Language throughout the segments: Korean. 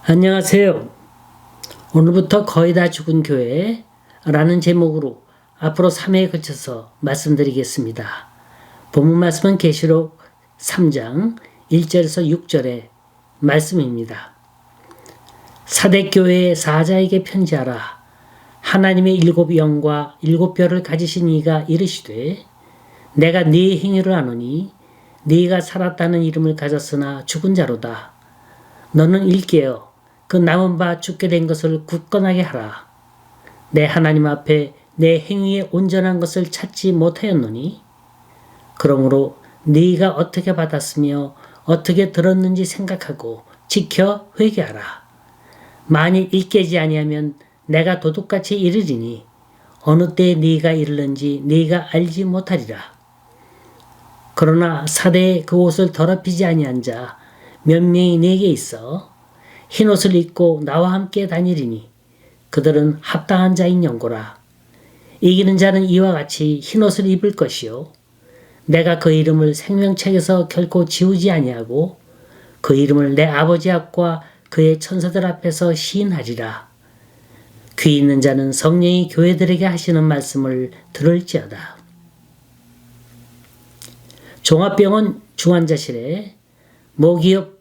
안녕하세요. 오늘부터 거의 다 죽은 교회라는 제목으로 앞으로 3회에 걸쳐서 말씀드리겠습니다. 본문 말씀은 계시록 3장 1절에서 6절의 말씀입니다. 사대교회의 사자에게 편지하라. 하나님의 7영과 7별을 가지신 이가 이르시되 내가 네 행위를 아노니 네가 살았다는 이름을 가졌으나 죽은 자로다. 너는 일깨어 그 남은 바 죽게 된 것을 굳건하게 하라. 내 하나님 앞에 내 행위에 온전한 것을 찾지 못하였노니 그러므로 네가 어떻게 받았으며 어떻게 들었는지 생각하고 지켜 회개하라. 만일 일깨지 아니하면 내가 도둑같이 이르리니 어느 때에 네가 이르는지 네가 알지 못하리라. 그러나 사대에 그 옷을 더럽히지 아니한 자 몇 명이 내게 있어 흰옷을 입고 나와 함께 다니리니 그들은 합당한 자인 연고라. 이기는 자는 이와 같이 흰옷을 입을 것이요 내가 그 이름을 생명책에서 결코 지우지 아니하고 그 이름을 내 아버지 앞과 그의 천사들 앞에서 시인하리라. 귀 있는 자는 성령이 교회들에게 하시는 말씀을 들을지어다. 종합병원 중환자실에 모기업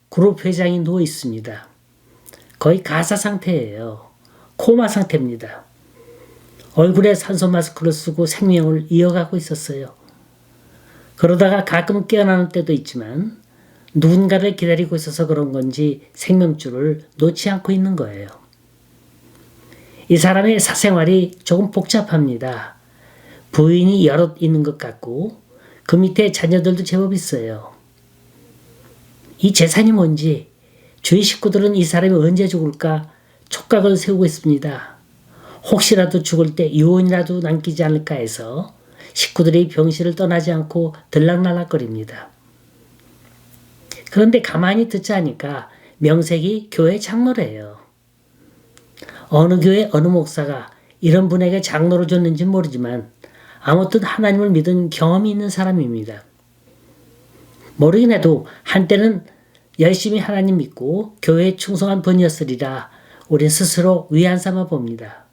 그룹 회장이 누워 있습니다. 거의 가사 상태예요. 코마 상태입니다. 얼굴에 산소 마스크를 쓰고 생명을 이어가고 있었어요. 그러다가 가끔 깨어나는 때도 있지만 누군가를 기다리고 있어서 그런 건지 생명줄을 놓지 않고 있는 거예요. 이 사람의 사생활이 조금 복잡합니다. 부인이 여럿 있는 것 같고 그 밑에 자녀들도 제법 있어요. 이 재산이 뭔지 주위 식구들은 이 사람이 언제 죽을까 촉각을 세우고 있습니다. 혹시라도 죽을 때 유언이라도 남기지 않을까 해서 식구들이 병실을 떠나지 않고 들락날락거립니다. 그런데 가만히 듣자 하니까 명색이 교회 장로래요. 어느 교회 어느 목사가 이런 분에게 장로를 줬는지는 모르지만 아무튼 하나님을 믿은 경험이 있는 사람입니다. 모르긴 해도 한때는 열심히 하나님 믿고 교회에 충성한 분이었으리라 우린 스스로 위안 삼아 봅니다.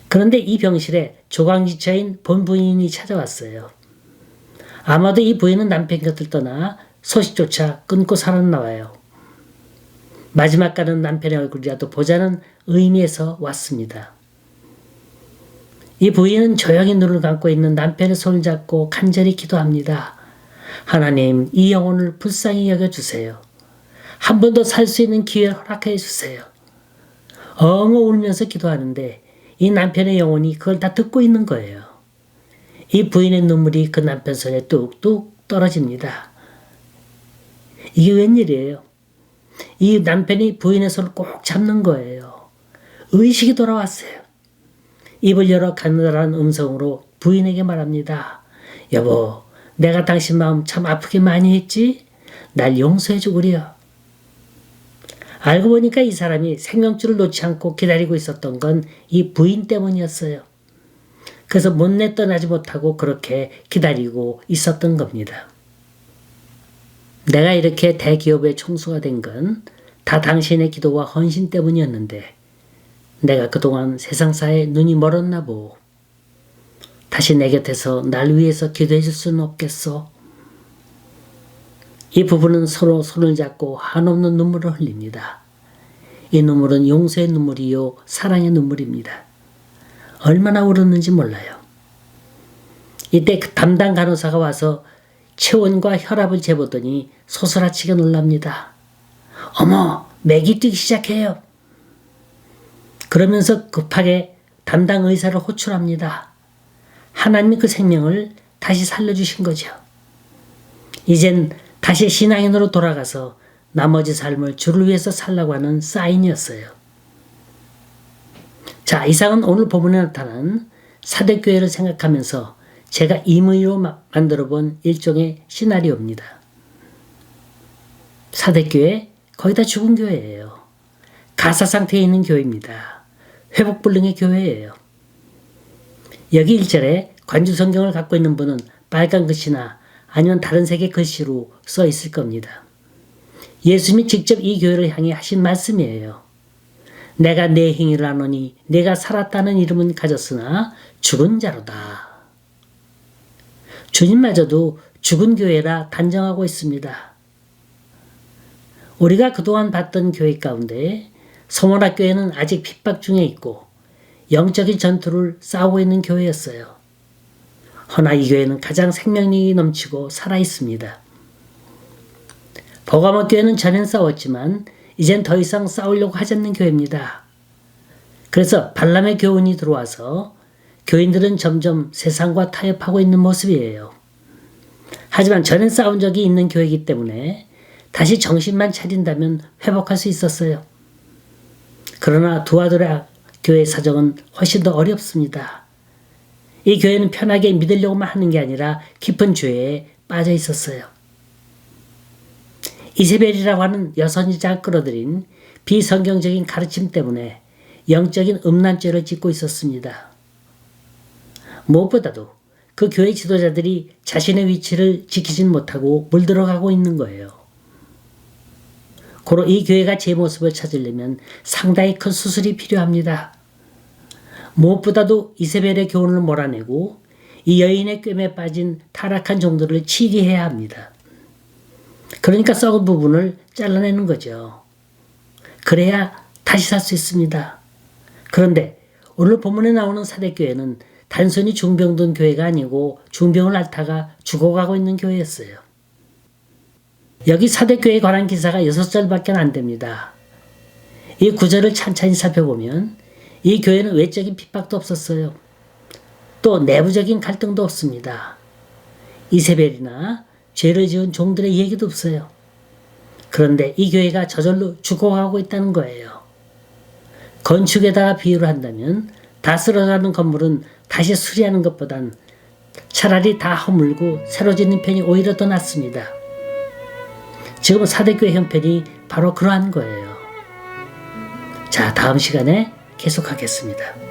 그런데 이 병실에 조강지처인 본 부인이 찾아왔어요. 아마도 이 부인은 남편 곁을 떠나 소식조차 끊고 살아나와요. 마지막 가는 남편의 얼굴이라도 보자는 의미에서 왔습니다. 이 부인은 조용히 눈을 감고 있는 남편의 손을 잡고 간절히 기도합니다. 하나님, 이 영혼을 불쌍히 여겨주세요. 한 번 더 살 수 있는 기회를 허락해 주세요. 엉엉 울면서 기도하는데 이 남편의 영혼이 그걸 다 듣고 있는 거예요. 이 부인의 눈물이 그 남편 손에 뚝뚝 떨어집니다. 이게 웬일이에요? 이 남편이 부인의 손을 꼭 잡는 거예요. 의식이 돌아왔어요. 입을 열어 가느다란 음성으로 부인에게 말합니다. 여보, 내가 당신 마음 참 아프게 많이 했지? 날 용서해 주구려. 알고 보니까 이 사람이 생명줄을 놓지 않고 기다리고 있었던 건 이 부인 때문이었어요. 그래서 못내 떠나지 못하고 그렇게 기다리고 있었던 겁니다. 내가 이렇게 대기업의 총수가 된 건 다 당신의 기도와 헌신 때문이었는데 내가 그동안 세상사에 눈이 멀었나 보. 다시 내 곁에서 날 위해서 기도해 줄 수는 없겠소. 이 부부는 서로 손을 잡고 한없는 눈물을 흘립니다. 이 눈물은 용서의 눈물이요 사랑의 눈물입니다. 얼마나 울었는지 몰라요. 이때 그 담당 간호사가 와서 체온과 혈압을 재보더니 소스라치게 놀랍니다. 어머, 맥이 뛰기 시작해요. 그러면서 급하게 담당 의사를 호출합니다. 하나님이 그 생명을 다시 살려주신 거죠. 이젠 다시 신앙인으로 돌아가서 나머지 삶을 주를 위해서 살라고 하는 사인이었어요. 자, 이상은 오늘 본문에 나타난 사대교회를 생각하면서 제가 임의로 만들어 본 일종의 시나리오입니다. 사대교회 거의 다 죽은 교회예요. 가사 상태에 있는 교회입니다. 회복불능의 교회예요. 여기 1절에 관주 성경을 갖고 있는 분은 빨간 글씨나 아니면 다른 색의 글씨로 써 있을 겁니다. 예수님이 직접 이 교회를 향해 하신 말씀이에요. 내가 내 행위를 하노니 내가 살았다는 이름은 가졌으나 죽은 자로다. 주님마저도 죽은 교회라 단정하고 있습니다. 우리가 그동안 봤던 교회 가운데 서원학교회는 아직 핍박 중에 있고 영적인 전투를 싸우고 있는 교회였어요. 허나 이 교회는 가장 생명력이 넘치고 살아있습니다. 버가모교회는 전엔 싸웠지만 이젠 더 이상 싸우려고 하지 않는 교회입니다. 그래서 발람의 교훈이 들어와서 교인들은 점점 세상과 타협하고 있는 모습이에요. 하지만 전엔 싸운 적이 있는 교회이기 때문에 다시 정신만 차린다면 회복할 수 있었어요. 그러나 두아드라 교회 사정은 훨씬 더 어렵습니다. 이 교회는 편하게 믿으려고만 하는 게 아니라 깊은 죄에 빠져 있었어요. 이세벨이라고 하는 여선지자가 끌어들인 비성경적인 가르침 때문에 영적인 음란죄를 짓고 있었습니다. 무엇보다도 그 교회 지도자들이 자신의 위치를 지키진 못하고 물들어가고 있는 거예요. 고로 이 교회가 제 모습을 찾으려면 상당히 큰 수술이 필요합니다. 무엇보다도 이세벨의 교훈을 몰아내고 이 여인의 꿰매 빠진 타락한 종들을 치리해야 합니다. 그러니까 썩은 부분을 잘라내는 거죠. 그래야 다시 살 수 있습니다. 그런데 오늘 본문에 나오는 사대교회는 단순히 중병든 교회가 아니고 중병을 앓다가 죽어가고 있는 교회였어요. 여기 사대교회에 관한 기사가 6절밖에 안 됩니다. 이 구절을 찬찬히 살펴보면 이 교회는 외적인 핍박도 없었어요. 또 내부적인 갈등도 없습니다. 이세벨이나 죄를 지은 종들의 얘기도 없어요. 그런데 이 교회가 저절로 죽어가고 있다는 거예요. 건축에다가 비유를 한다면 다 쓰러가는 건물은 다시 수리하는 것보단 차라리 다 허물고 새로 짓는 편이 오히려 더 낫습니다. 지금 사대교회 형편이 바로 그러한 거예요. 자, 다음 시간에 계속하겠습니다.